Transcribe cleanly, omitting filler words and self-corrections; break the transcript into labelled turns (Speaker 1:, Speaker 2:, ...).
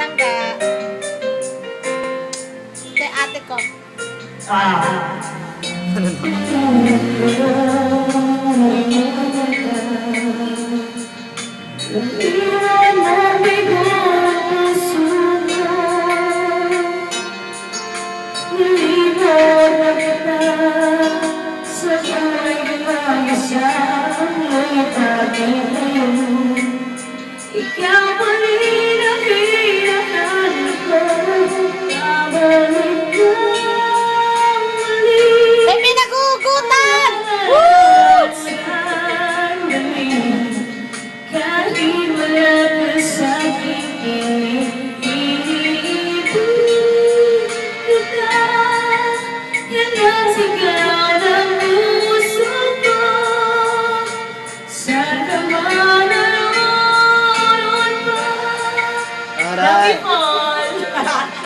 Speaker 1: palangga. Kay ate ko.
Speaker 2: Ikaw pa rin ang hinahanap ko. Babalik ka muli.
Speaker 1: May pinagugutan!
Speaker 2: Kahit wala ka sa aking iniibig kita. Yan ang sigaw ng puso ko. Saan ka man naroon pa. Love you po.